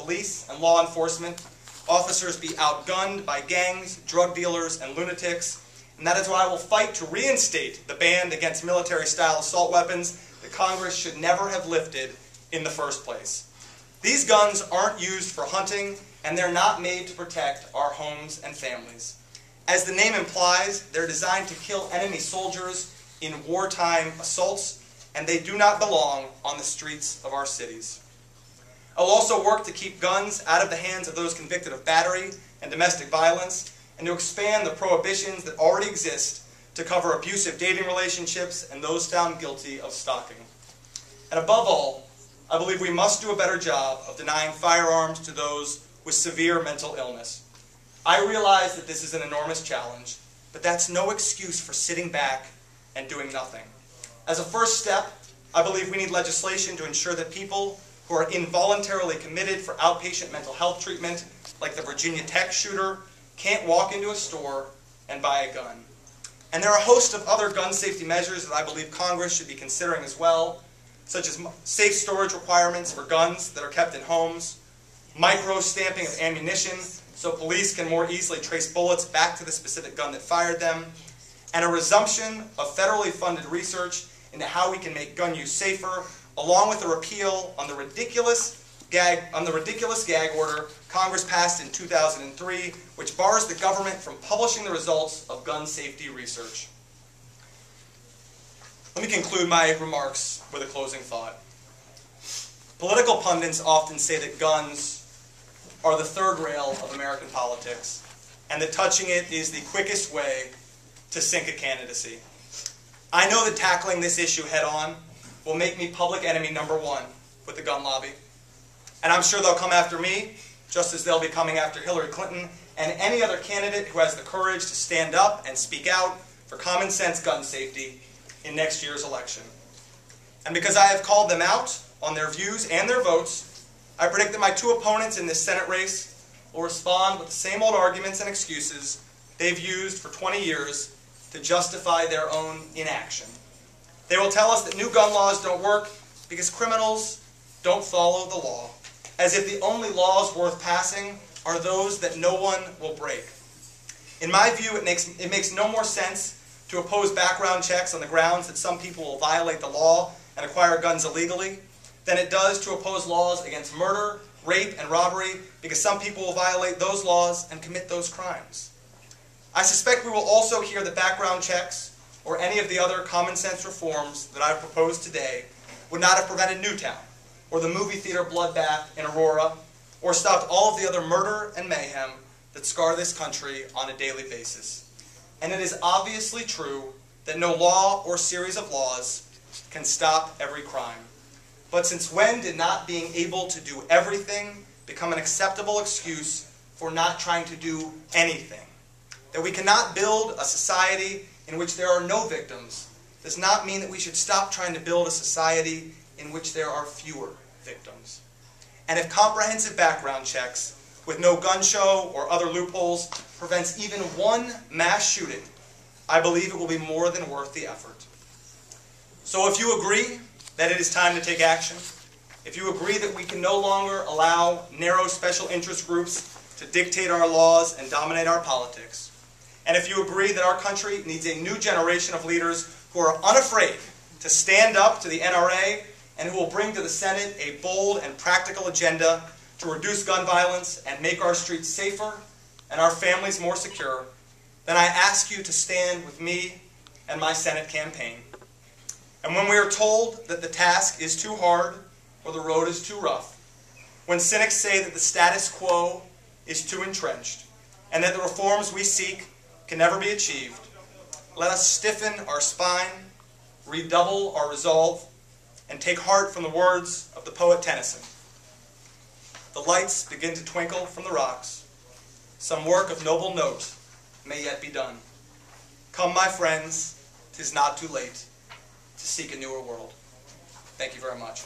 police and law enforcement, officers be outgunned by gangs, drug dealers, and lunatics, and that is why I will fight to reinstate the ban against military-style assault weapons that Congress should never have lifted in the first place. These guns aren't used for hunting, and they're not made to protect our homes and families. As the name implies, they're designed to kill enemy soldiers in wartime assaults, and they do not belong on the streets of our cities. I'll also work to keep guns out of the hands of those convicted of battery and domestic violence, and to expand the prohibitions that already exist to cover abusive dating relationships and those found guilty of stalking. And above all, I believe we must do a better job of denying firearms to those with severe mental illness. I realize that this is an enormous challenge, but that's no excuse for sitting back and doing nothing. As a first step, I believe we need legislation to ensure that people who are involuntarily committed for outpatient mental health treatment, like the Virginia Tech shooter, can't walk into a store and buy a gun. And there are a host of other gun safety measures that I believe Congress should be considering as well, such as safe storage requirements for guns that are kept in homes, micro-stamping of ammunition so police can more easily trace bullets back to the specific gun that fired them, and a resumption of federally funded research into how we can make gun use safer, along with a repeal on the ridiculous gag order Congress passed in 2003, which bars the government from publishing the results of gun safety research. Let me conclude my remarks with a closing thought. Political pundits often say that guns are the third rail of American politics, and that touching it is the quickest way to sink a candidacy. I know that tackling this issue head-on will make me public enemy number one with the gun lobby. And I'm sure they'll come after me, just as they'll be coming after Hillary Clinton and any other candidate who has the courage to stand up and speak out for common sense gun safety in next year's election. And because I have called them out on their views and their votes, I predict that my two opponents in this Senate race will respond with the same old arguments and excuses they've used for 20 years to justify their own inaction. They will tell us that new gun laws don't work because criminals don't follow the law, as if the only laws worth passing are those that no one will break. In my view, it makes no more sense to oppose background checks on the grounds that some people will violate the law and acquire guns illegally than it does to oppose laws against murder, rape, and robbery because some people will violate those laws and commit those crimes. I suspect we will also hear that background checks or any of the other common sense reforms that I've proposed today would not have prevented Newtown or the movie theater bloodbath in Aurora or stopped all of the other murder and mayhem that scar this country on a daily basis. And it is obviously true that no law or series of laws can stop every crime. But since when did not being able to do everything become an acceptable excuse for not trying to do anything? That we cannot build a society in which there are no victims does not mean that we should stop trying to build a society in which there are fewer victims. And if comprehensive background checks with no gun show or other loopholes prevents even one mass shooting, I believe it will be more than worth the effort. So if you agree that it is time to take action, if you agree that we can no longer allow narrow special interest groups to dictate our laws and dominate our politics, and if you agree that our country needs a new generation of leaders who are unafraid to stand up to the NRA and who will bring to the Senate a bold and practical agenda to reduce gun violence and make our streets safer and our families more secure, then I ask you to stand with me and my Senate campaign. And when we are told that the task is too hard or the road is too rough, when cynics say that the status quo is too entrenched and that the reforms we seek can never be achieved, let us stiffen our spine, redouble our resolve, and take heart from the words of the poet Tennyson. The lights begin to twinkle from the rocks. Some work of noble note may yet be done. Come, my friends, 'tis not too late to seek a newer world. Thank you very much.